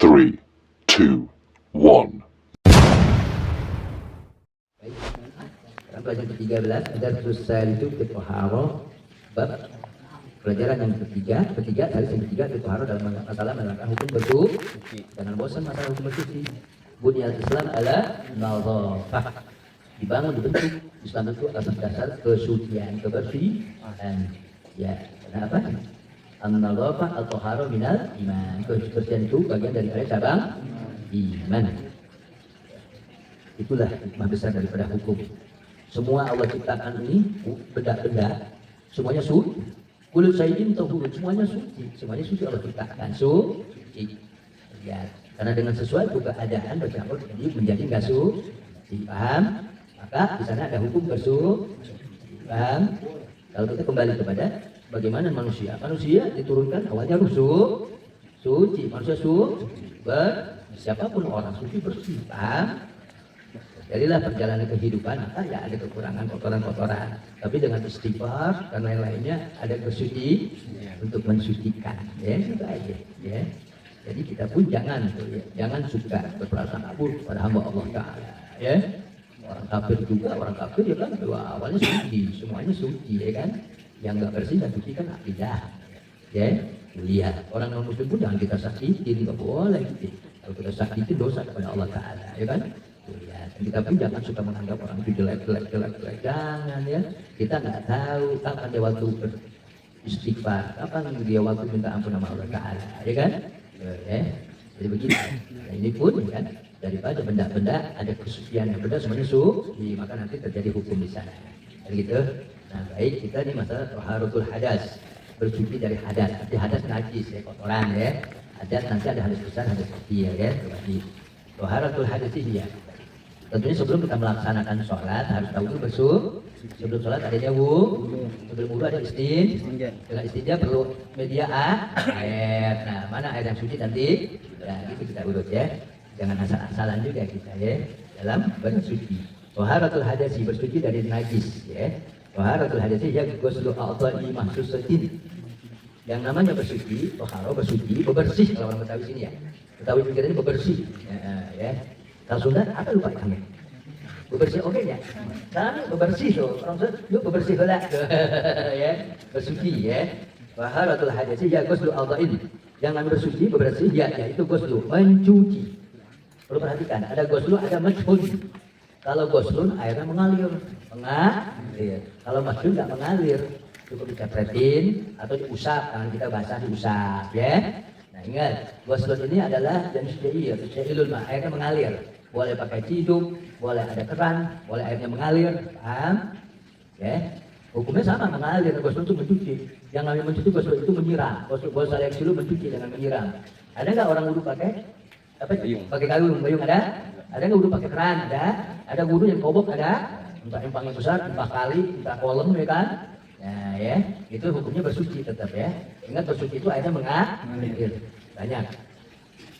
3, 2, 1. Baik, pelajaran ke-13 ada susah itu Fiqhul bab pelajaran yang ketiga hadis yang ketiga Fiqhul dalam masalah menerangkan hukum bersuci. Jangan bosan masalah hukum bersuci. Bunyal Islam ala nadhafah. Dibangun dibentuk Islam itu atas dasar kesucian, kebersihan. Ya, kenapa? An-nadhafah at-taharah minal iman. Kebersihan itu bagian daripada cabang iman. Itulah hikmah besar daripada hukum. Semua Allah ciptakan ini benda-benda semuanya suci. Kullu syai'in tahur, semuanya suci Allah ciptakan suci. Ya, karena dengan sesuatu keadaan bercampur menjadi enggak suci. Paham? Maka di sana ada hukum bersuci. Paham? Kalau kita kembali kepada bagaimana manusia diturunkan awalnya suci, manusia siapapun orang suci bersih. Paham? Jadilah perjalanan kehidupan, maka ya ada kekurangan kotoran-kotoran. Tapi dengan istighfar dan lain-lainnya ada bersuci untuk mensucikan. Ya, itu aja. Ya. Jadi kita pun jangan suka berprasangka kabur pada hamba Allah Taala. Ya. Orang kafir ya kan awalnya suci, semuanya suci ya kan. Yang nggak bersih dan suci kan akidah. Ya, lihat orang non muslim pun jangan kita sakitin, nggak boleh gitu. Kalau kita sakitin dosa kepada Allah Taala, ya kan? Ya, kita pun jangan suka menganggap orang itu jelek, jangan ya. Kita nggak tahu kapan dia waktu beristighfar, kapan dia waktu minta ampun sama Allah Taala, ya kan? Ya, jadi begitu. Nah, ini pun ya kan daripada benda-benda ada kesucian yang benda semuanya suci, maka nanti terjadi hukum di sana. Begitu. Nah, baik kita ini masalah taharatul hadas, bersuci dari hadas. Arti hadas najis ya, kotoran ya. Hadas nanti ada hadas besar, hadas kecil ya. Berarti taharatul hadas ya. Tentunya sebelum kita melaksanakan sholat harus tahu dulu bersuci. Sebelum sholat ada wudu, sebelum wudu ada istinja. Dengan istinja perlu media air. Nah, mana air yang suci nanti? Nah, itu kita urut ya. Jangan asal-asalan juga kita ya dalam bersuci. Taharatul hadasi bersuci dari najis ya. Taharatul hadasi ya ghuslu a'dha'i mahsusatin. Yang namanya bersuci, tahara bersuci, bebersih kalau orang Betawi sini ya. Betawi pikirannya bebersih. Ya. Kalau Sunda apa lupa kami? Bebersih oke ya. Kami bebersih tuh. Orang Sunda yuk bebersih lah. Ya, bersuci ya. Taharatul hadasi ya ghuslu a'dha'i. Yang namanya bersuci, bebersih ya itu ghuslu, mencuci. Perlu perhatikan, ada ghuslu, ada majhul. Kalau ghuslun airnya mengalir, Kalau majhul nggak mengalir, cukup dicepretin atau diusap, tangan kita basah diusap, ya. Nah ingat, ghuslun ini adalah jenis syailul ma, airnya mengalir. Boleh pakai ciduk, boleh ada keran, boleh airnya mengalir, paham? Ya. Hukumnya sama, mengalir. Ghuslun itu mencuci. Yang namanya mencuci ghuslun itu menyiram. Ghuslun dulu mencuci dengan menyiram. Ada nggak orang wudu pakai pakai gayung ada? Ada nggak wudu pakai keran? Ada wudu yang kobok ada? Entah empang yang besar, entah kali, entah kolam ya kan? Nah ya, itu hukumnya bersuci tetap ya. Ingat bersuci itu airnya mengalir. Banyak.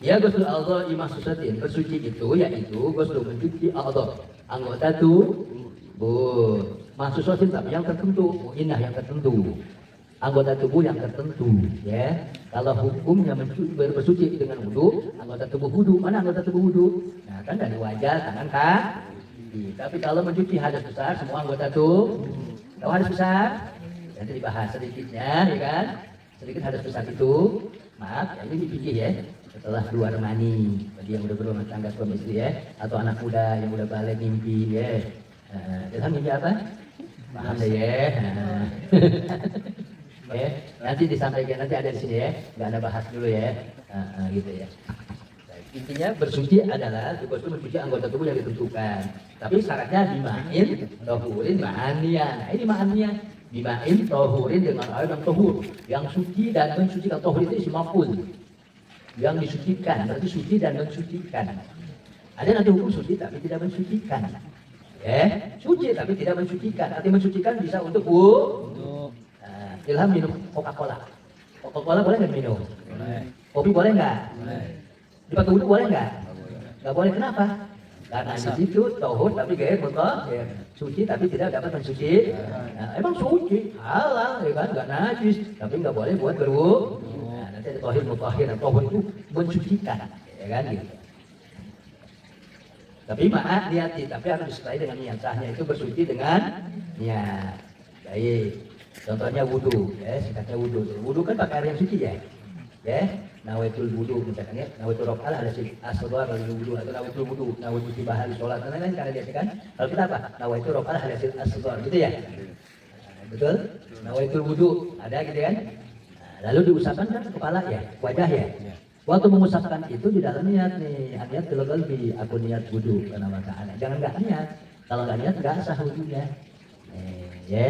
Ya ghusl a'dha'i mahsusatin, bersuci itu yaitu ghusl mencuci a'dha', anggota tubuh. Mahsusatin tapi yang tertentu, inah yang tertentu. Anggota tubuh yang tertentu ya. Kalau hukumnya bersuci dengan wudu, anggota tubuh wudu, mana anggota tubuh wudu? Nah, kan dari wajah, tangan, kaki. Tapi kalau mencuci hadas besar, semua anggota tubuh. Tahu hadas besar? Nanti dibahas sedikitnya, ya kan? Sedikit hadas besar itu, maaf, ya ini dipikir ya. Setelah keluar mani, bagi yang udah berumah tangga suami istri ya, atau anak muda yang udah balik mimpi ya. Ilham mimpi apa? Paham deh ya. Ya, nanti disampaikan, nanti ada di sini ya, nggak ada bahas dulu ya, gitu ya. Intinya bersuci adalah itu mencuci anggota tubuh yang ditentukan. Tapi syaratnya bima'in tohurin ma'anian. Nah, ini ma'anian. Bima'in tohurin dengan air yang tohur, yang suci dan mensucikan. Tohur itu isi maf'ul. Yang disucikan, berarti suci dan mensucikan. Ada nanti hukum suci tapi tidak mensucikan. Ya, suci tapi tidak mensucikan. Arti mensucikan bisa untuk Ilham minum Coca-Cola. Coca-Cola boleh nggak minum? Boleh. Kopi boleh nggak? Boleh. Dipakai wudhu boleh nggak? Nggak boleh, kenapa? Karena di situ tauhid tapi gaya mutahhir, suci tapi tidak dapat mensuci. Nah, emang suci, halal, ya kan? Nggak najis, tapi nggak boleh buat berwudu. Nah, nanti ada tauhid mutahhir, tauhid itu mensucikan. ya kan gitu. Tapi maaf niat, tapi harus disertai dengan niat. Sahnya itu bersuci dengan niat. Baik. Contohnya wudhu, ya, singkatnya wudhu. Wudhu kan pakai air yang suci ya. Ya, nawaitul wudhu misalkan ya, nawaitul rokal ada asghar dari wudhu atau nawaitul wudhu, nawaitul tibah di sholat dan lain-lain karena dia kan. Kalau kita apa? Nawaitul rokal ada asghar gitu ya. Betul? Nawaitul wudhu ada gitu kan. Nah, lalu diusapkan kan kepala ya, wajah ya. Waktu mengusapkan itu di dalam niat nih, niat lebih aku niat wudhu karena masalah. Jangan nggak niat. Kalau nggak niat nggak sah wudhunya. Ya.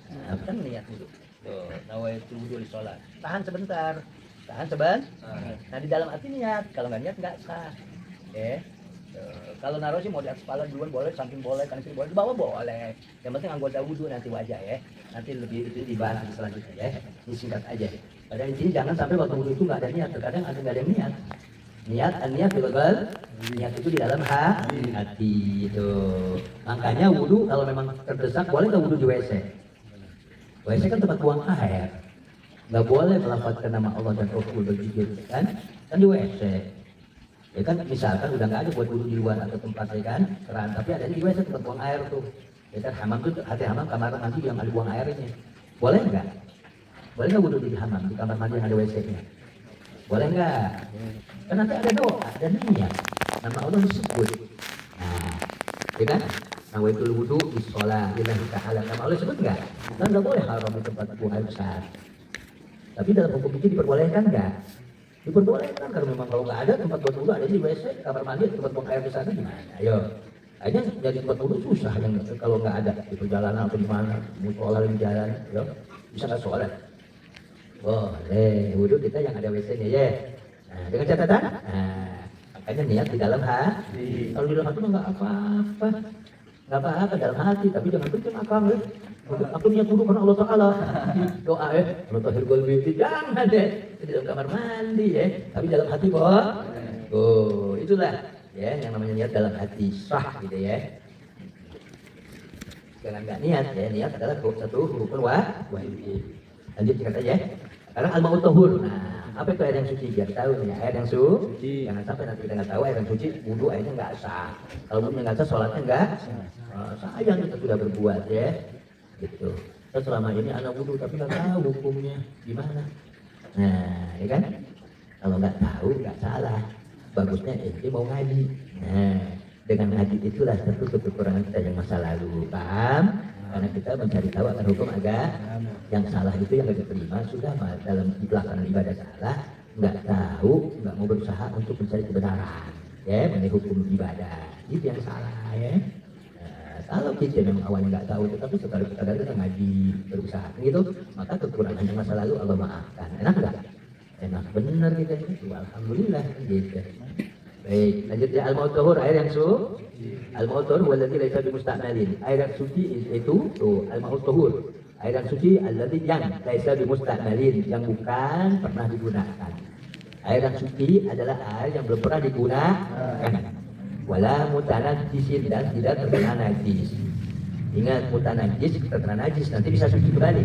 Nah, kan niat wudhu. Tuh, nawaitul wudhu di sholat. Tahan sebentar. Nah di dalam hati niat. Kalau nggak niat nggak sah. Ya. Kalau naruh sih mau di atas kepala duluan boleh, samping boleh, kanan kiri boleh, di bawah boleh. Yang penting anggota wudhu nanti wajah ya. Nanti lebih itu dibahas selanjutnya ya. Ini singkat aja. Pada intinya jangan sampai waktu wudhu itu nggak ada niat. Terkadang ada nggak ada niat. Niat betul. Niat itu di dalam hati itu. Makanya wudhu kalau memang terdesak boleh nggak wudhu di WC? WC kan tempat buang air. Nggak boleh melafazkan nama Allah dan Rasul berzikir kan? Kan di WC. Ya kan misalkan udah nggak ada buat wudhu di luar atau tempat ya kan keran, tapi ada di WC tempat buang air tuh. Ya kan hamam tuh hati hamam kamar mandi yang ada buang airnya. Boleh nggak? Boleh nggak wudhu di hamam di kamar mandi yang ada WC-nya? Boleh nggak? Kan nanti ada doa, ada niat, nama Allah disebut. Nah, ya kan? Nawaitul wudhu di sholat, lillahi ta'ala. Nama Allah disebut nggak? Kan nggak boleh haram di tempat buang air besar. Tapi dalam hukum itu diperbolehkan nggak? Diperbolehkan karena memang kalau nggak ada tempat buat wudhu ada di WC, kamar mandi, tempat buang air besar gimana? Ayo. Akhirnya jadi tempat wudhu susah yang kalau nggak ada di perjalanan atau di mana, mau sholat di jalan, yo. Bisa nggak sholat? Boleh, wudhu kita yang ada WC-nya ya. Nah, dengan catatan, makanya niat di dalam hati. Kalau di dalam hati nggak apa-apa, dalam hati, tapi jangan kenceng akal ya. Aku niat wudhu karena Allah Taala. Doa ya, Allah tahir qalbi, jangan deh di dalam kamar mandi ya, tapi dalam hati kok. Oh, itulah ya yang namanya niat dalam hati sah gitu ya. Jangan nggak niat ya, niat adalah satu rukun wajib. Lanjut singkat aja. Sekarang al-ma'ut tahur. Nah, apa itu air yang suci? Biar tahu nih, air yang suci. Jangan sampai nanti kita nggak tahu air yang suci, wudhu airnya nggak sah. Kalau wudhunya nggak sah, sholatnya nggak sayang kita sudah berbuat ya. Gitu. Kita selama ini anak wudhu tapi nggak tahu hukumnya gimana. Nah, ya kan? Kalau nggak tahu nggak salah. Bagusnya ini mau ngaji. Nah, dengan ngaji itulah tertutup kekurangan kita yang masa lalu. Paham? Karena kita mencari tahu akan hukum agama. Yang salah itu yang nggak diterima sudah dalam pelaksanaan ibadah salah, nggak tahu, nggak mau berusaha untuk mencari kebenaran, ya mengenai hukum ibadah itu yang salah ya. Nah, kalau kita memang awalnya nggak tahu, tetapi setelah kita ngaji berusaha gitu, maka kekurangan yang masa lalu Allah maafkan. Enak nggak? Enak benar kita itu, alhamdulillah gitu. Baik, lanjut ya al-ma'ut tahur, air yang suci. Al-ma'ut tahur walladzi laisa bimusta'malin. Air yang suci itu tuh al-ma'ut tahur. Air yang suci alladzi yang laisa bimusta'malin, yang bukan pernah digunakan. Air yang suci adalah air yang belum pernah digunakan. Wala mutanajjisin, dan tidak terkena najis. Ingat, mutanajjis terkena najis nanti bisa suci kembali.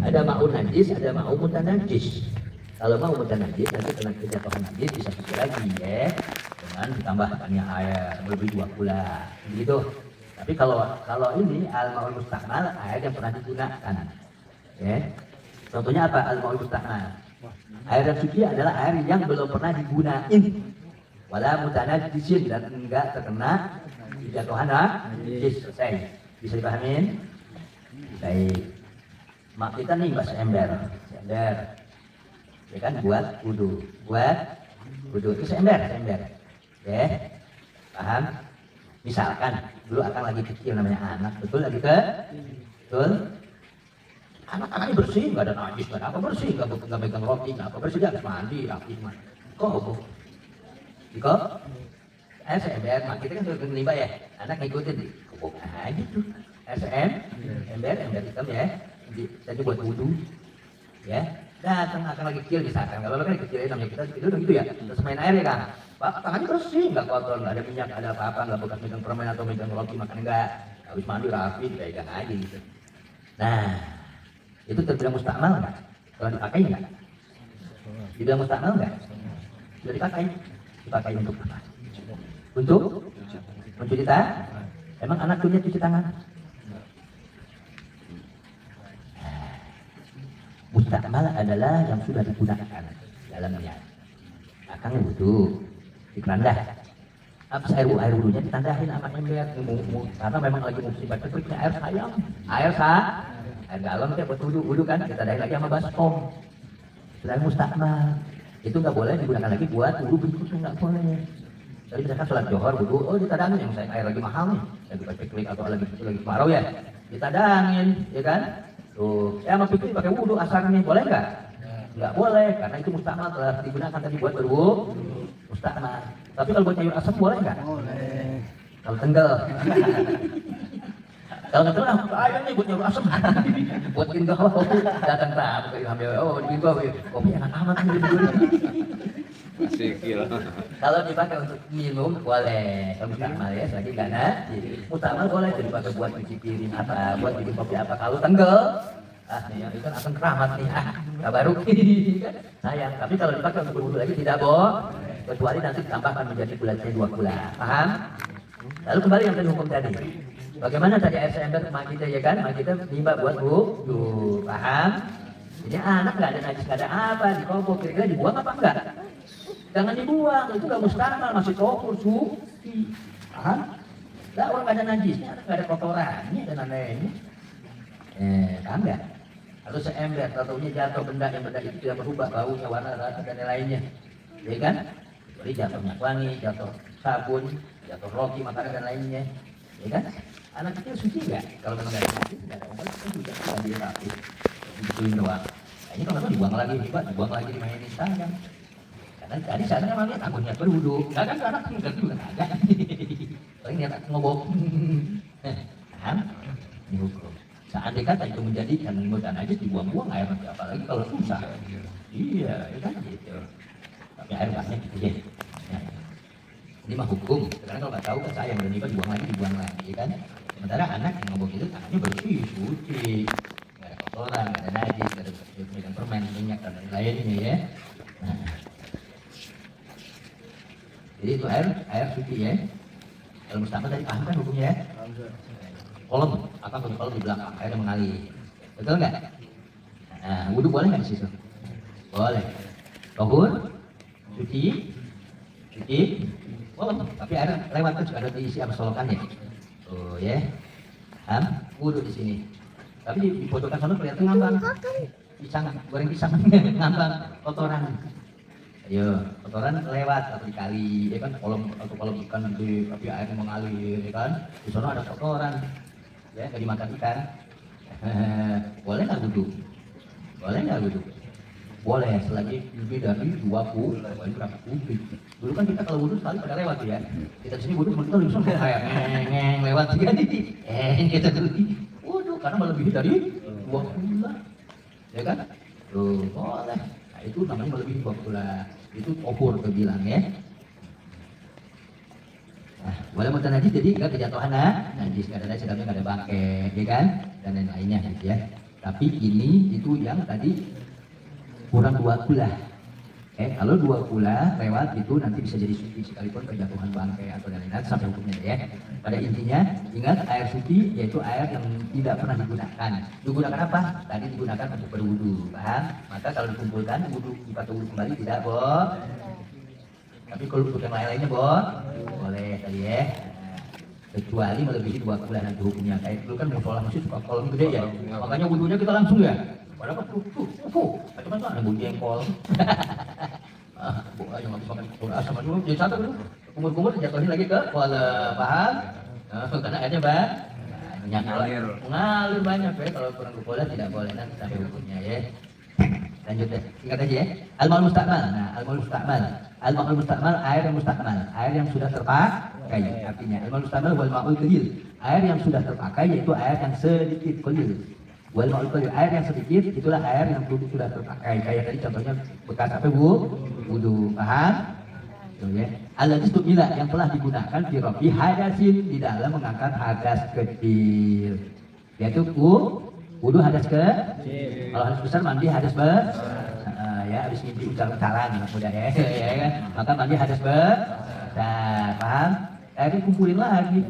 Ada ma'un najis, ada ma'un mutanajjis. Kalau mau mutanajjis nanti kena kejatuhan najis bisa suci lagi ya, dengan ditambahkannya air lebih 2 pula gitu. Tapi kalau ini al-ma'ul mustakmal, air yang pernah digunakan ya. Contohnya apa al-ma'ul mustakmal? Air yang suci adalah air yang belum pernah digunain. Wala mutanajjisin, dan enggak terkena kejatuhan najis. Selesai. Bisa dipahamin? Baik. Mak kita nih bahasa ember. Ya kan buat wudhu itu seember ya, paham? Misalkan dulu akan lagi kecil, namanya anak, betul anak-anaknya bersih, nggak ada najis, nggak ada apa, bersih, nggak megang roti, nggak apa, bersih, dia habis mandi rapi mah kok seember, mak kita kan sudah menimba ya, anak ngikutin kok aja tuh ember hitam ya, jadi buat wudhu ya. Datang akan lagi kecil misalkan, kalau kan kecil namanya kita itu gitu ya, terus main air ya kan, Pak, tangannya bersih, nggak kotor, nggak ada minyak, ada apa-apa, nggak bekas megang permen atau megang roti, makan enggak, habis mandi rapi, dipegang aja gitu. Nah, itu terbilang mustakmal nggak? Kalau dipakai nggak? Dibilang mustakmal nggak? sudah dipakai untuk apa? Untuk mencuci tangan. Emang anak punya cuci tangan? Mustakmal adalah yang sudah digunakan dalamnya. Akang wudhu di kerandah. Habis air wudhunya ditandahin sama ember. Karena memang lagi musim baca itu air sayang, air galon kayak buat wudhu kan, ditandahin lagi sama baskom. Sudah mustakmal. Itu nggak boleh digunakan lagi buat wudhu berikutnya, nggak boleh. Jadi misalkan sholat johor wudhu, oh ditadangin yang saya air lagi mahal nih, lagi pakai klik atau lagi kemarau ya, ditadangin, ya kan? Tuh, sama pikir pakai wudhu asarnya boleh nggak? Nggak boleh, karena itu mustakmal telah digunakan tadi buat berwudhu, mustakmal. Tapi kalau buat sayur asam boleh nggak? Boleh. Kalau tenggelam. Kalau nggak tahu, ayam nih buat sayur asam. Buat tinggal kopi datang tamu kayak hamil. Oh, di kopi enak amat nih. Masih gila. Kalau dipakai untuk minum boleh, kalau mustakmal ya, selagi karena jadi mustakmal boleh jadi dipakai buat cuci piring apa, buat bikin kopi apa. Kalau tenggel, nih itu kan akan keramat nih, nggak baru sayang. Tapi kalau dipakai untuk berwudu lagi tidak kecuali nanti ditambahkan menjadi bulatnya 2 bulan, paham? Lalu kembali yang tadi hukum tadi. Bagaimana tadi air seember mak kita ya kan, mak kita nimba buat wudu, paham? Ini anak nggak ada najis, nggak ada apa, dikobok, kira-kira dibuang apa enggak? Jangan dibuang, itu nggak mustakmal, masih kotor, suci. Paham? Nggak, orang nggak ada najisnya, nggak ada kotorannya dan lain-lainnya. Paham nggak? Atau seember, ataunya jatuh benda yang benda itu tidak berubah baunya, warna, rasa dan lain-lainnya, ya kan? Jadi jatuh minyak wangi, jatuh sabun, jatuh roti, makanan dan lainnya, ya kan? Anak kecil suci nggak? Kalau memang nggak ada najis, nggak ada obat, itu juga ambil rapi, dibetulin doang. Nah, ini kalau dibuang lagi, dibuang lagi dimainin sayang. Karena tadi saya memang lihat takutnya berwudu, nggak kan anak tinggal juga agak. Paling lihat ngobok. Paham? Ini hukum. Seandainya kata itu menjadikan mudah najis dibuang-buang air nanti, apalagi kalau susah. Iya, itu kan gitu. Tapi air banyak gitu ya. Ini mah hukum. Karena kalau nggak tahu kan sayang dan dibuang lagi, kan? Sementara anak yang ngobok itu tangannya bersih, suci, nggak ada kotoran, nggak ada najis, nggak ada megang permen, minyak dan lain-lainnya ya. Nah, jadi itu air suci ya. Kalau mustakmal tadi paham kan hukumnya ya? Kolom, apa kolom di belakang, airnya mengalir. Betul nggak? Nah, wudhu boleh nggak di situ? Boleh. Tohur, suci, kolom. Tapi air lewat kan juga ada diisi sama solokannya. Oh ya, wudhu di sini. Tapi di pojokan sana kelihatan ngambang. Pisang, goreng pisang, ngambang, kotoran. Ayo, kotoran lewat atau dikali, ya kan? Kolom ikan di tapi airnya mengalir, ya kan? Di sana ada kotoran. Ya, nggak dimakan ikan. Boleh nggak wudhu? Boleh, selagi lebih dari 20 berapa kubik. Dulu kan kita kalau wudhu sekali pada lewat ya. Kita di sini wudhu kita langsung kayak ngeng lewat juga nih. Kita dulu wudhu karena melebihi dari 20 lah. Ya kan? Tuh, boleh. Nah, itu namanya melebihi 20. Itu tohur terbilang ya. Nah, boleh mutan najis jadi nggak kejatuhan najis, nggak ada najis, nggak ada bangkai, ya kan? Dan lain-lainnya gitu ya. Tapi ini itu yang tadi kurang 2 kula. Kalau 2 kula lewat itu nanti bisa jadi suci sekalipun kejatuhan bangkai atau lain-lain sampai hukumnya ya. Pada intinya ingat air suci yaitu air yang tidak pernah digunakan. Digunakan apa? Tadi digunakan untuk berwudu, paham? Maka kalau dikumpulkan wudhu dipakai wudhu kembali tidak tapi kalau untuk yang lain-lainnya boleh tadi ya. Kecuali melebihi 2 bulan nanti hukumnya. Kayak dulu kan musola masih suka kolom gede ya. Makanya wudhunya kita langsung ya. Padahal macam-macam ada bunyi jengkol. Ayo nggak bisa makan telur asam dulu. Jadi satu dulu. Kumur-kumur jatuhnya lagi ke kolam, paham? Karena airnya mengalir banyak ya. Kalau kurang kupola tidak boleh nanti sampai hukumnya ya. Lanjut deh, ingat aja ya. Al-ma'ul mustakmal. Nah, al-ma'ul mustakmal air yang mustakmal, air yang sudah terpakai. Artinya al-ma'ul mustakmal wal ma'ul qalil. Air yang sudah terpakai yaitu air yang sedikit qalil. Wal ma'ul qalil, air yang sedikit itulah air yang sudah terpakai. Kayak tadi contohnya bekas apa wudu, paham? Tuh ya. Al-ladzi tumila yang telah digunakan di rafi hadasin di dalam mengangkat hadas kecil. Yaitu wudu hadas kecil. Kalau hadas besar mandi hadas besar. ya, habis mimpi ucal-ucalan mudah ya, ya kan? Maka mandi hadas besar, paham? Akhirnya kumpulin lagi.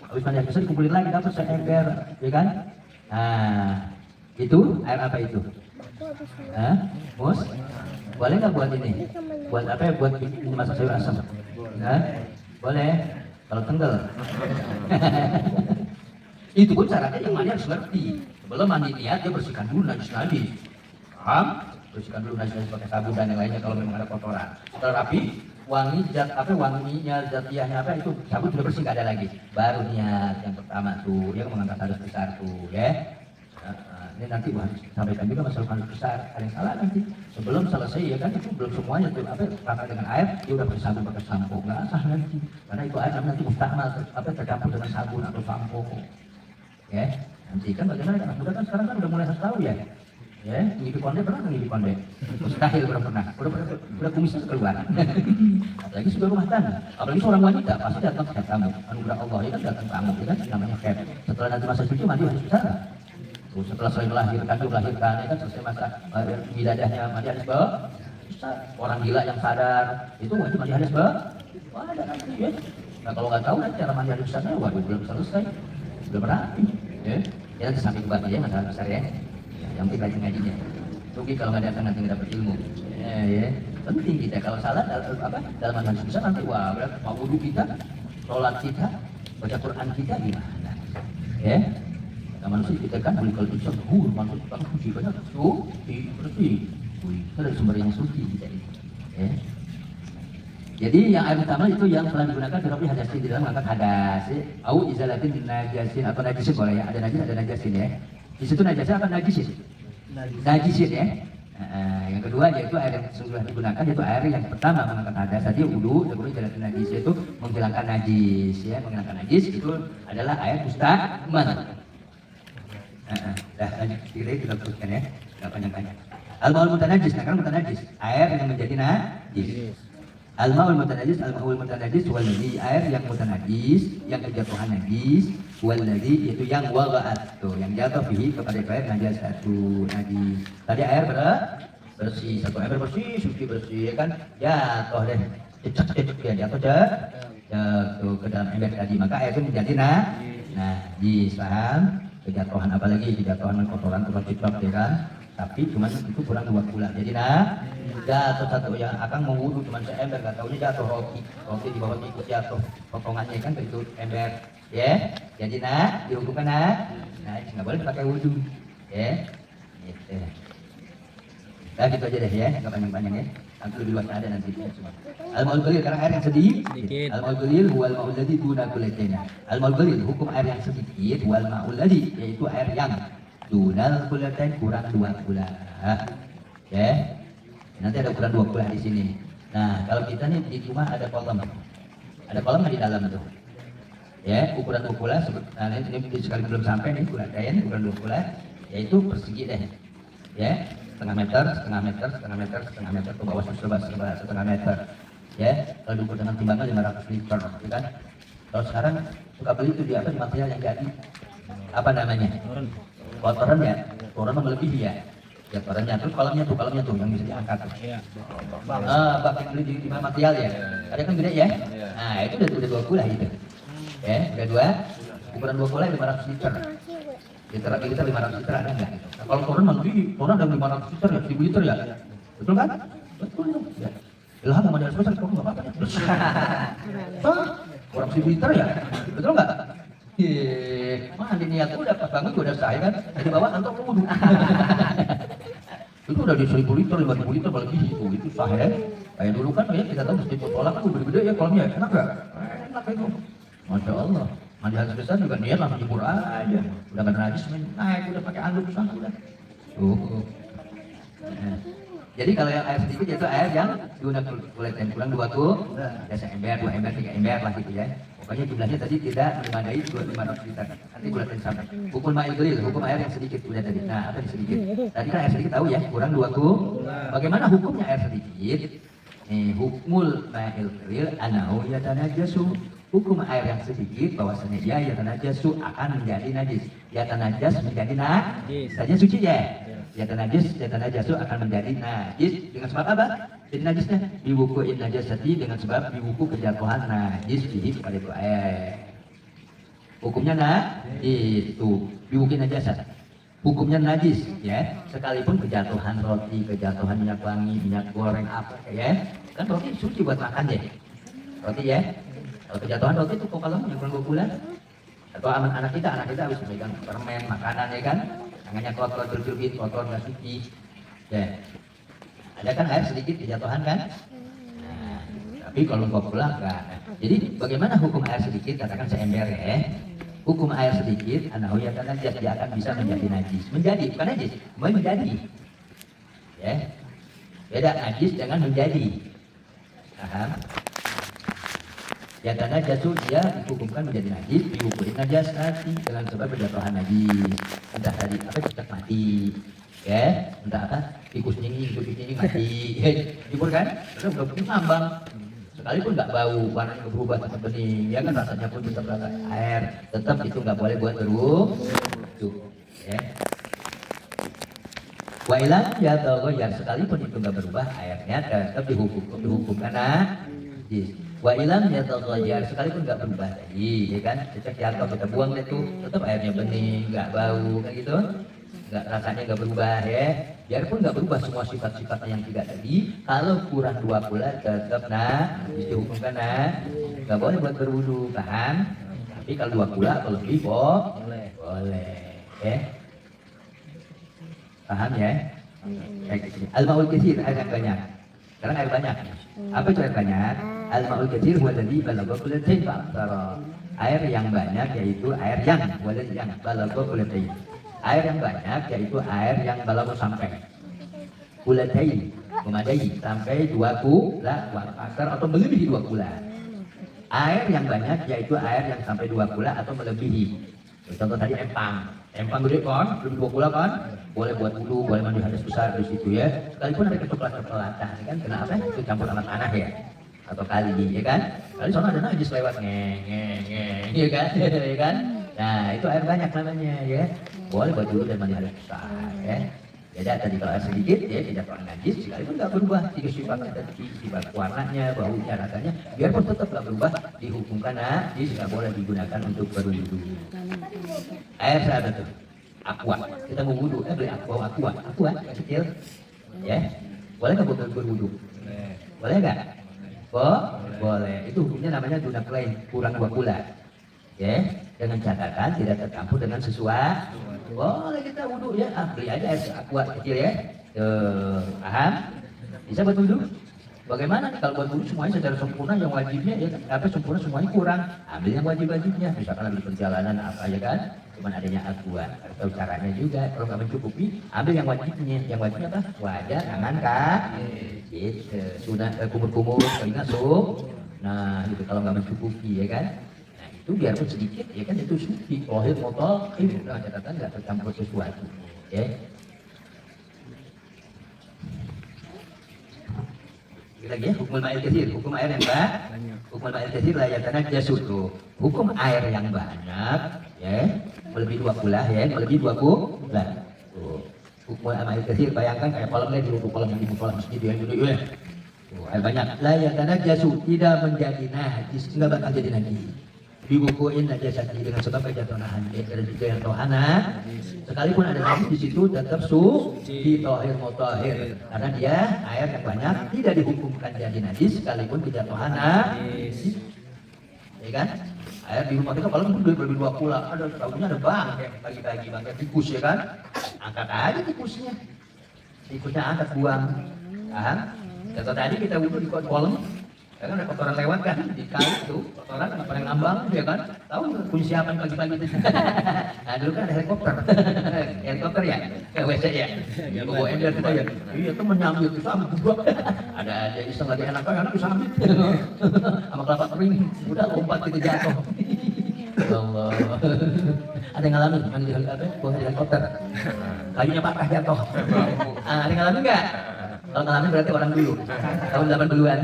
Habis mandi hadas besar dikumpulin lagi dapat seember, ya kan? Nah, itu air apa itu? Hah? Mus? Boleh nggak buat ini? Buat apa ya? Buat ini masak sayur asam? Hah? Boleh? Kalau tenggelam. Itu pun syaratnya yang mandi harus ngerti. Sebelum mandi niat dia bersihkan dulu najis. Paham? Bersihkan dulu najis pakai sabun dan yang lainnya kalau memang ada kotoran. Setelah rapi, wangi zat apa wanginya zatiahnya apa itu sabun sudah bersih nggak ada lagi. Baru niat yang pertama tuh dia mengangkat hadas besar tuh ya. Ini nanti sampaikan juga masalah hadas besar. Ada yang salah nanti. Sebelum selesai ya kan itu belum semuanya tuh apa rata dengan air dia udah bersabun pakai sampo nggak sah nanti. Karena itu air nanti mustahmal apa tercampur dengan sabun atau sampo. Ya, nanti kan bagaimana anak muda kan sekarang kan udah mulai harus tahu ya. Ya, ngipi konde pernah nggak ngipi konde? Mustahil pernah. Udah kumisnya keluar. Apalagi sudah rumah tangga. Apalagi seorang wanita pasti datang ke tamu. Anugerah Allah ya kan datang tamu ya kan namanya kep. Setelah nanti masa suci mandi harus bicara. Tuh, setelah selesai melahirkan ya kan selesai masa wiladaahnya mandi harus bisa. Orang gila yang sadar itu wajib mandi harus ada nanti ya. Nah kalau nggak tahu nanti cara mandi harus besarnya waduh belum selesai. Belum rapi, ya. Ya nanti sampai ke bapak ya masalah besar ya. Yang penting rajin ngajinya. Rugi kalau nggak datang nanti nggak dapat ilmu. Ya. Penting kita kalau salah dalam manhaj besar nanti wah berat mau wudu kita, sholat kita, baca Quran kita gimana? Ya. Nah, manusia kita kan kalau bisa manusia kita suci banyak bersih. Itu dari sumber yang suci kita ini. Ya. Jadi yang air utama itu yang telah digunakan di hadasin di dalam mengangkat hadas. Au izalatin najasin atau najisin boleh ya. Ada najis ada najasin ya. Di situ najasin apa najisin? Najisin ya. Yang kedua yaitu air yang sudah digunakan yaitu air yang pertama mengangkat hadas. Tadi wudu, kemudian izalatin najis itu menghilangkan najis ya. Menghilangkan najis itu adalah air mustahmal. Dah lanjut kita teruskan ya. Enggak panjang-panjang. Al-maul mutanajis, nah kan mutanajis, air yang menjadi najis. Al-ma'ul mutanajis waladhi air yang mutanajis yang kejatuhan najis waladhi itu yang waga'at tuh yang jatuh fihi kepada air najis satu najis. Tadi air bersih satu air bersih suci bersih ya kan jatuh deh cecek ya jatuh jatuh ke dalam ember tadi maka air itu menjadi najis paham kejatuhan apalagi kejatuhan kotoran cicak ya kan tapi cuma itu kurang 2 bulan jadi jatuh satu yang akan mau wudu cuma seember nggak taunya jatuh roti di bawah ikut jatuh potongannya kan begitu ember ya jadi dihukumkan nggak boleh pakai wudu ya gitu. Nah gitu aja deh ya nggak panjang-panjang ya nanti lebih luas ada nanti al-maul qalil karena air yang sedikit al-maul qalil huwal ma'ul ladzi duna kullatina al-maul qalil hukum air yang sedikit wal ma'ul ladzi yaitu air yang dunal kullatain kurang 2 bulan ya. Nanti ada ukuran 2 bulan di sini. Nah, kalau kita nih di rumah ada kolam nggak di dalam tuh? Ya, ukuran 2 bulan. Nah, ini sekali belum sampai nih ukuran kain, ukuran 2 bulan, yaitu persegi deh. Ya, setengah meter ke bawah setengah meter. Ya, kalau diukur dengan timbangan 500 liter, gitu kan? Kalau sekarang suka beli itu di apa di material yang jadi apa namanya? Kotoran ya, kotoran melebihi ya. Ya kotorannya terus kolamnya tuh yang bisa diangkat tuh. Iya. Pakai beli di material ya. Ada kan gede ya? Nah itu udah 2 bulan gitu. Ya udah ukuran 2 bulan 500 liter. Liter 500 liter ada nggak? Nah, kalau kotoran lebih, kotoran ada 500 liter ya, 1000 liter ya. Betul kan? Betul ya. Ilham sama dia sebesar kamu nggak apa-apa ya. Kurang 1000 liter ya. Betul nggak? Mandi niat udah pas bangun udah saya kan. Jadi bawa antum wudu. Itu udah di 1000 liter, 5000 liter lebih itu sah ya. Kayak dulu kan ya kita tahu masjid Musola kan gede-gede ya kolamnya, enak gak? Enak itu. Masya Allah. Mandi hadas besar juga niat langsung jebur aja. Udah gak najis naik udah pakai anduk sah udah. Tuh. Jadi kalau yang air sedikit yaitu air yang digunakan kulitin kurang 2 tuh, ya 1 ember, 2 ember, 3 ember lah gitu ya. Pokoknya jumlahnya tadi tidak memadai 500 liter. Nanti kulitin sampai. Hukum ma'il qalil, hukum air yang sedikit udah tadi. Nah, apa yang sedikit? Tadi kan air sedikit tahu ya, kurang 2 tuh. Bagaimana hukumnya air sedikit? Hukmul ma'il qalil annahu yatanajasu. Hukum air yang sedikit bahwasanya dia yatanajasu akan menjadi najis. Yatanajas menjadi najis. Saja suci ya. Yatan najasu akan menjadi najis dengan sebab apa? Jadi najisnya biwuku'in najasati dengan sebab biwuku kejatuhan najis pada itu air. Hukumnya itu biwuku'in najasat. Hukumnya najis ya, sekalipun kejatuhan roti, kejatuhan minyak wangi, minyak goreng apa ya. Kan roti suci buat makan ya. Roti ya. Kalau kejatuhan roti itu kok kalau yang kurang 2 bulan atau anak kita harus memegang permen makanan ya kan, tangannya kotor berjubit kotor nggak suci ya, ada kan air sedikit kejatuhan kan, nah, tapi kalau kau pulang enggak. Jadi bagaimana hukum air sedikit, katakan seember ya, hukum air sedikit anahuya karena dia akan bisa menjadi najis, bukan najis, menjadi ya, beda najis dengan menjadi, paham? Ya karena jatuh dia dihukumkan menjadi najis, dihukum najis nanti dengan sebab berjatuhan najis. Entah tadi apa cicak mati, ya, entah apa tikus nyinging mati, jujur kan? Terus udah pun ngambang, sekalipun nggak bau, warnanya nggak berubah tetap bening, ya kan rasanya pun tetap rasa air, tetap itu nggak boleh buat tuh, ya. Wailah ya tahu ya sekalipun itu nggak berubah airnya tetap dihukum karena najis. Wa ilam yataghayyar sekalipun nggak berubah tadi, ya kan? Cecek jatuh kita buang itu tetap airnya bening, nggak bau, kayak gitu, nggak rasanya nggak berubah ya. Biarpun nggak berubah semua sifat-sifatnya yang tidak tadi, kalau kurang 2 bulan tetap dihukumkan nggak boleh buat berwudu, paham? Tapi kalau 2 bulan atau lebih boleh, ya. Paham ya? Al-ma'ul katsir air yang banyak. Sekarang air banyak. Apa itu air banyak? Al-ma'ul katsir huwa alladhi balagha qullatayn fa'aktsara. Air yang banyak yaitu air yang balagha qullatayn. Air yang banyak yaitu air yang balagha sampai qullatayn, memadai sampai 2 kula fa'aktsara atau melebihi 2 kula. Air yang banyak yaitu air yang sampai 2 kula atau melebihi. Contoh tadi empang gede kan, lebih 2 kula kan, boleh buat wudu, boleh mandi hadas besar di situ ya. Sekalipun ada kecoklatan kan, kenapa? Itu campur sama tanah ya, atau kali ya kan. Kali soalnya ada najis lewat ya kan, ya kan. Nah itu air banyak namanya ya, boleh buat wudu dan mandi hadas besar ya. Beda tadi kalau air sedikit ya tidak terlalu najis, sekalipun nggak berubah 3 sifatnya tadi, sifat warnanya, baunya, rasanya, biarpun tetap nggak berubah dihukumkan najis, nggak boleh digunakan untuk berwudu. Air apa tuh? Aqua. Kita mau wudu, beli aqua yang kecil, ya. Boleh nggak buat berwudu? Boleh nggak? Boleh. Itu hukumnya namanya dunaklain, kurang 2 kula, ya. Dengan catatan tidak tercampur dengan sesuatu. Boleh kita wudu ya, beli aja air aqua kecil ya. Paham? Bisa buat wudu? Bagaimana nih kalau buat wudu semuanya secara sempurna yang wajibnya ya sempurna semuanya kurang, ambil yang wajib-wajibnya, misalkan lagi perjalanan apa ya kan, cuman adanya aqua, atau caranya juga kalau nggak mencukupi ambil yang wajibnya apa? Wajah, tangan, gitu, sunat, kumur-kumur, telinga, nah itu kalau nggak mencukupi ya kan. Itu biarpun sedikit ya kan itu suci, lahir motor itu dengan catatan nggak tercampur sesuatu ya. Lagi ya, hukum air katsir, hukum air yang banyak, hukum air katsir layaknya jasutu, hukum air yang banyak ya, melebihi 2 kula ya, melebihi 2 kula. Hukum air katsir, bayangkan kayak kolamnya di kolam yang di kolam masjid ya, dulu ya. Air banyak layaknya jasu, tidak menjadi najis, nggak bakal jadi najis. Dibukuin najasati dengan sebab kejatuhan anak, sekalipun ada najis di situ tetap suci, tohir mutahhir, karena dia air yang banyak tidak dihukumkan jadi najis sekalipun kejatuhan najis, ya kan? Air di rumah kita kalau lebih 2 kula, ada tahunya ada bangkai pagi-pagi bangkai tikus ya kan? Angkat aja tikusnya angkat buang, paham? Contoh tadi kita wudu di kolam. Ya kan ada kotoran lewat kan di kali itu, kotoran apa yang ngambang ya kan, tahu punya siapa yang pagi-pagi itu. Nah dulu kan ada helikopter ya, WC ya, bawa ember kita ya, iya itu menyambut itu sama juga. Ada iseng lagi anak disambut sama kelapa kering, udah lompat gitu jatuh. Allah, ada yang ngalamin kan di helikopter, kayunya patah jatuh. Ada yang ngalamin nggak? Kalau ngalamin berarti orang dulu, tahun 80-an.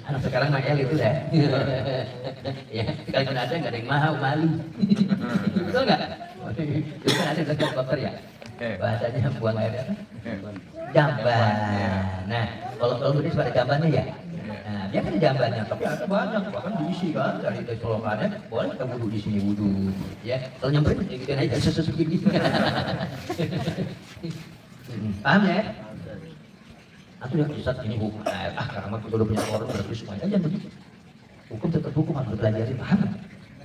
Anak sekarang Mael itu ya. Ya, kalau ada nggak ada yang malu. Betul nggak? Itu kan ada helikopter ya. Bahasanya buang air apa? Jamban. Nah, kalau gede pada jambannya ya. Nah, dia kan jambannya, tapi ada banyak, bahkan diisi kan dari colokannya, boleh kita wudhu di sini wudhu, ya. Kalau nyamperin ya gitu aja segini. Paham ya? Atau yang Ustaz ini hukum, karena kita udah punya orang berarti semuanya aja begitu. Hukum tetap hukum harus dipelajari, paham?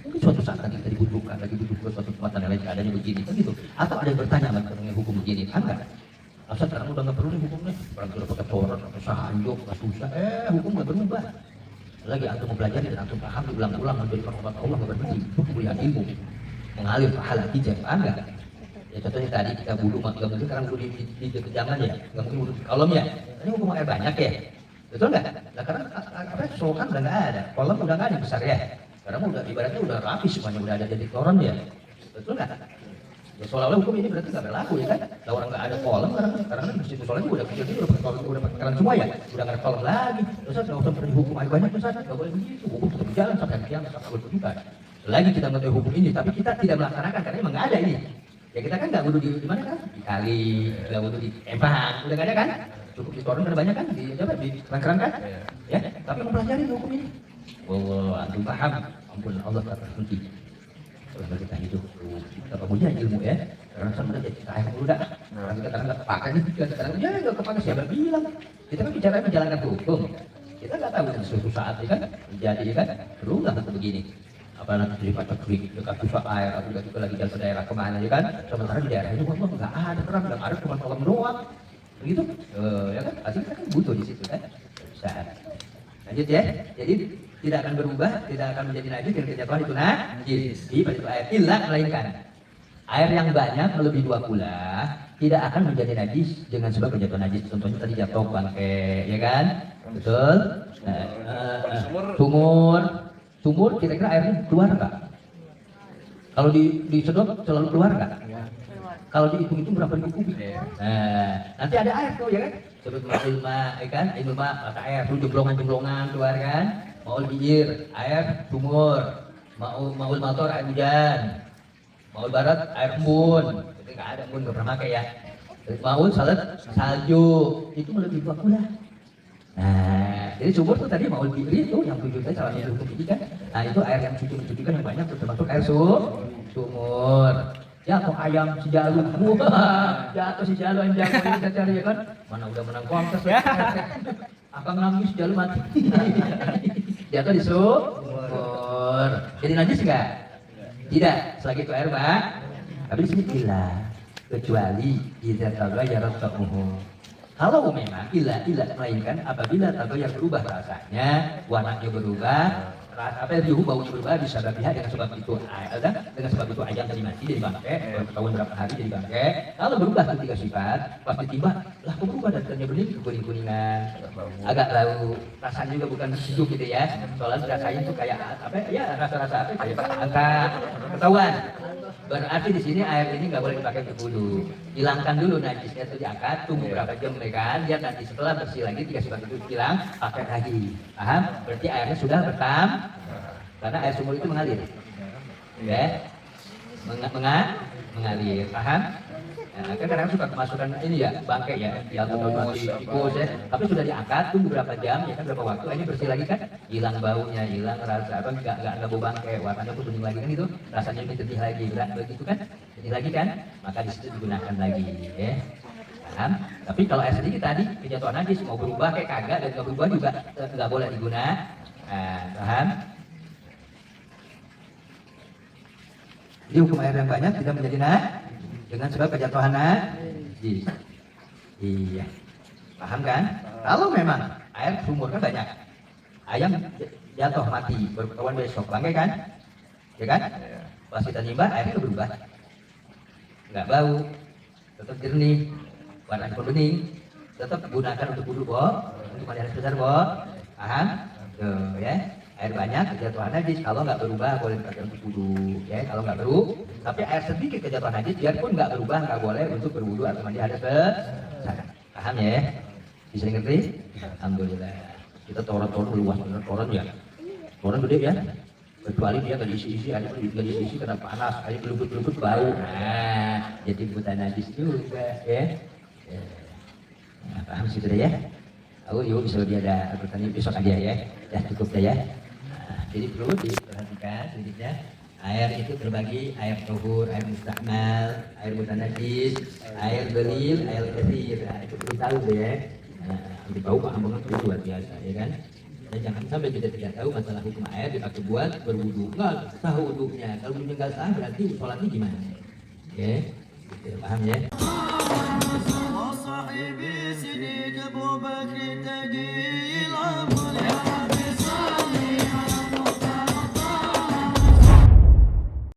Mungkin suatu saat nanti kita dibutuhkan, lagi butuh ke suatu tempat dan lain keadaannya begini, kan gitu. Atau ada yang bertanya mengenai hukum begini, paham nggak? Asal sekarang udah nggak perlu nih hukumnya, orang sudah pakai Taurat, pakai sahanjok, nggak susah, hukum nggak berubah. Lagi antum mempelajari dan antum paham diulang-ulang menjadi obat Allah nggak berhenti, kuliah ilmu, mengalir pahala hijab, paham nggak? Ya contohnya tadi kita wudhu, nggak mungkin sekarang wudhu di kejaman ya, nggak mungkin wudhu di kolom ya. Ini hukum air banyak ya, betul nggak? Nah karena apa? Solokan udah nggak ada, kolom udah nggak ada besar ya. Karena udah ibaratnya udah rapi semuanya, udah ada jadi koron ya, betul nggak? Ya seolah-olah hukum ini berarti nggak berlaku ya kan? Kalau orang nggak ada kolam karena di situ soalnya udah kecil udah pakai kolam, udah pakai kolam semua ya, udah nggak ada kolam lagi. Terus nggak usah perlu hukum air banyak terus nggak boleh begitu. Hukum tetap berjalan sampai kiamat sampai berkedudukan. Selagi kita mengetahui hukum ini, tapi kita tidak melaksanakan karena emang nggak ada ini. Ya kita kan nggak wudhu di mana kan? Di kali, nggak wudhu di empang, udah nggak ada kan? Cukup di koran banyak kan? Di apa? Di kerang-kerang kan? Ya, tapi mempelajari hukum ini. Oh, antum paham? Ampun Allah tak berhenti. Kalau kita hidup, kita punya ilmu ya. Karena sebenarnya jadi kita yang udah. Karena kita kadang nggak kepakai nih, kadang ya nggak kepakai siapa bilang. Kita kan bicara menjalankan hukum. Kita nggak tahu kan suatu saat ya kan menjadi kan berulah seperti begini. Apa nanti jadi pacar klik dekat pusat air atau juga lagi jalan ke daerah kemana ya kan? Sementara di daerah ini wah nggak ada terang, nggak ada cuma kolam doang. Begitu, ya kan? Pasti kita kan butuh di situ kan. Bisa. Lanjut ya. Jadi tidak akan berubah, tidak akan menjadi najis dengan kejatuhan itu najis. Pada itu air illa melainkan air yang banyak melebihi 2 kula tidak akan menjadi najis dengan sebab kejatuhan najis. Contohnya tadi jatuh bangkai, ya kan? Betul? Sumur kira-kira airnya keluar nggak? Kalau disedot selalu keluar nggak? Kalau dihitung-hitung berapa ribu kubik? Nanti ada air tuh ya kan? Sebut ilma, ya kan? Ilma mata air, tuh jemblongan keluar kan? Mau biir, air sumur, mau motor air hujan, mau barat air embun, itu nggak ada embun nggak pernah pakai ya. Mau salju, itu lebih dua pula. Nah, jadi sumur tuh tadi mau biir itu yang tujuh tadi salah satu hukum kan. Nah itu air yang mencucikan yang banyak termasuk air sumur. Jatuh ayam si Jalu, jatuh si Jalu ayam jago ini kita cari ya kan. Mana udah menang kontes ya. Akan nangis Jalu mati. Jatuh di sumur. Jadi najis enggak? Tidak. Selagi itu air mbak. Tapi di sini bila kecuali idza taghayyara ta'muhu. Kalau memang illa melainkan apabila taghayyar berubah rasanya, warnanya berubah, apa yang baunya berubah bisa berpihak dengan sebab itu ayam tadi mati jadi bangke, ketahuan berapa hari jadi bangke. Kalau berubah ketiga sifat, pasti tiba lah kok berubah datanya bening ke kuning-kuningan, agak bau, rasanya juga bukan sejuk gitu ya. Soalnya rasanya itu kayak apa ya rasa-rasa apa kayak angkat, ketahuan. Berarti di sini air ini nggak boleh dipakai untuk wudhu. Hilangkan dulu najisnya itu diangkat, tunggu berapa jam mereka, lihat nanti setelah bersih lagi 3 sifat itu hilang, pakai lagi. Paham? Berarti airnya sudah karena air sumur itu mengalir. Ya, mengalir. Paham? Nah, kan kadang suka kemasukan ini ya bangkai ya, tikus ya. Tapi sudah diangkat, tunggu berapa jam ya kan berapa waktu, ini bersih lagi kan, hilang baunya, hilang rasa apa, nggak bau bangkai, warnanya pun bening lagi kan itu, rasanya lebih jernih lagi, begitu kan, jernih lagi kan, maka di situ digunakan lagi, ya. Paham? Tapi kalau air sedikit tadi kejatuhan najis mau berubah kayak kagak dan nggak berubah juga nggak boleh digunakan. Paham? Jadi hukum air yang banyak tidak menjadi dengan sebab kejatuhan najis. Iya. Paham kan? Kalau memang air sumur kan banyak. Ayam jatuh mati, berkawan besok bangkai kan? Ya kan? Pas kita nimbah airnya berubah. Enggak bau, tetap jernih, warnanya pun bening. Tetap gunakan untuk wudhu, untuk mandi air besar, Paham? Tuh, ya. Air banyak kejatuhan najis, kalau nggak berubah boleh dipakai untuk wudhu, ya. Kalau nggak berubah, tapi air sedikit kejatuhan najis, biarpun nggak berubah nggak boleh untuk berwudhu atau mandi hadas besar. Paham ya? Bisa ngerti? Alhamdulillah. Kita toron luas bener toron ya. Toron gede ya. Kecuali dia kalau isi-isi, ada kalau isi karena panas, ada gelubut-gelubut bau. Nah, jadi bukan najis juga ya. Nah, paham sih sudah ya? Aku yuk bisa dia ada pertanyaan besok aja ya. Ya cukup dah ya. Nah, jadi perlu diperhatikan sedikitnya. Air itu terbagi air tuhur, air mustakmal, air mutanajis, air belil, air kathir. Nah, itu perlu tahu deh ya. Nah, nanti tahu paham banget itu luar biasa ya kan. Dan jangan sampai kita tidak tahu masalah hukum air dipakai buat berwudu. Nggak tahu wudunya. Kalau wudunya nggak sah berarti sholatnya gimana? Oke, gitu, paham ya? وصاحبي سيدي ابو بكر تقي